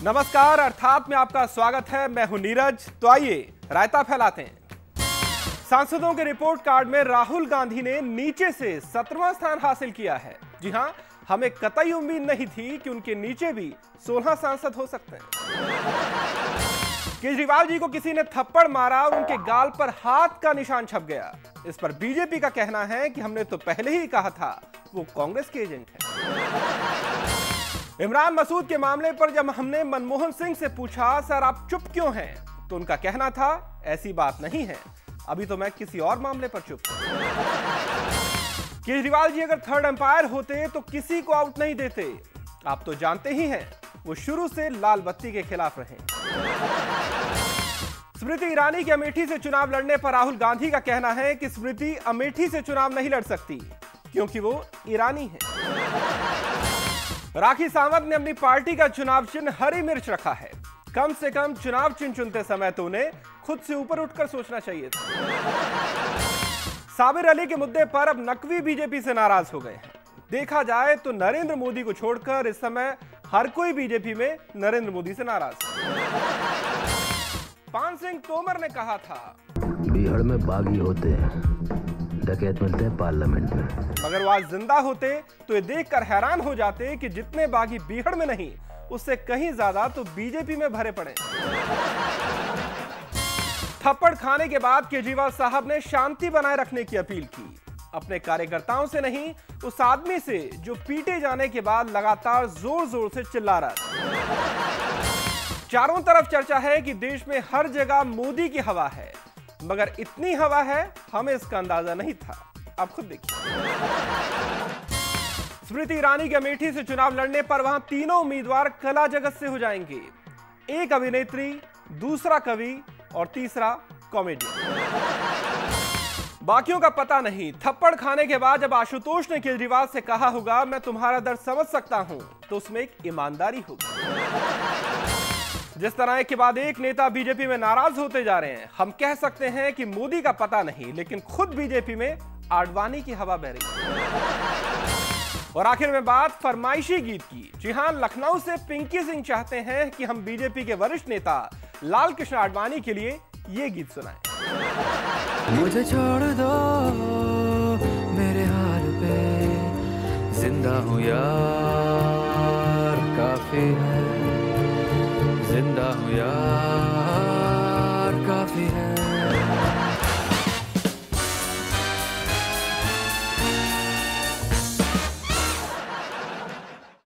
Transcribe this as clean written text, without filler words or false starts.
नमस्कार, अर्थात में आपका स्वागत है। मैं हूं नीरज। तो आइए रायता फैलाते हैं। सांसदों के रिपोर्ट कार्ड में राहुल गांधी ने नीचे से 17वां स्थान हासिल किया है। जी हां, हमें कतई उम्मीद नहीं थी कि उनके नीचे भी 16 सांसद हो सकते हैं। केजरीवाल जी को किसी ने थप्पड़ मारा और उनके गाल पर हाथ का निशान छप गया। इस पर बीजेपी का कहना है कि हमने तो पहले ही कहा था वो कांग्रेस के एजेंट है। इमरान मसूद के मामले पर जब हमने मनमोहन सिंह से पूछा, सर आप चुप क्यों हैं, तो उनका कहना था ऐसी बात नहीं है, अभी तो मैं किसी और मामले पर चुप हूं। केजरीवाल जी अगर थर्ड एम्पायर होते तो किसी को आउट नहीं देते। आप तो जानते ही हैं वो शुरू से लाल बत्ती के खिलाफ रहे। स्मृति ईरानी के अमेठी से चुनाव लड़ने पर राहुल गांधी का कहना है कि स्मृति अमेठी से चुनाव नहीं लड़ सकती क्योंकि वो ईरानी है। राखी सावंत ने अपनी पार्टी का चुनाव चिन्ह हरी मिर्च रखा है। कम से कम चुनाव चिन्ह चुनते समय तो उन्हें खुद से ऊपर उठकर सोचना चाहिए था। साबिर अली के मुद्दे पर अब नकवी बीजेपी से नाराज हो गए हैं। देखा जाए तो नरेंद्र मोदी को छोड़कर इस समय हर कोई बीजेपी में नरेंद्र मोदी से नाराज है। पान सिंह तोमर ने कहा था, बिहार में बागी होते हैं, डकैत मिलते हैं पार्लियामेंट में। मगर वो आज जिंदा होते तो ये देखकर हैरान हो जाते कि जितने बागी बिहार में नहीं, उससे कहीं ज्यादा तो बीजेपी में भरे पड़े। थप्पड़ खाने के बाद केजरीवाल साहब ने शांति बनाए रखने की अपील की। अपने कार्यकर्ताओं से नहीं, उस आदमी से जो पीटे जाने के बाद लगातार जोर जोर से चिल्ला रहा था। चारों तरफ चर्चा है कि देश में हर जगह मोदी की हवा है, मगर इतनी हवा है हमें इसका अंदाजा नहीं था। आप खुद देखिए। स्मृति ईरानी के अमेठी से चुनाव लड़ने पर वहां तीनों उम्मीदवार कला जगत से हो जाएंगे। एक अभिनेत्री, दूसरा कवि और तीसरा कॉमेडियन। बाकियों का पता नहीं। थप्पड़ खाने के बाद जब आशुतोष ने केजरीवाल से कहा होगा मैं तुम्हारा दर्द समझ सकता हूं, तो उसमें एक ईमानदारी होगी। जिस तरह एक के बाद एक नेता बीजेपी में नाराज होते जा रहे हैं, हम कह सकते हैं कि मोदी का पता नहीं, लेकिन खुद बीजेपी में आडवाणी की हवा बह रही है। और आखिर में बात फरमाइशी गीत की। जी हां, लखनऊ से पिंकी सिंह चाहते हैं कि हम बीजेपी के वरिष्ठ नेता लाल कृष्ण आडवाणी के लिए ये गीत सुनाएं। मुझे छोड़ दो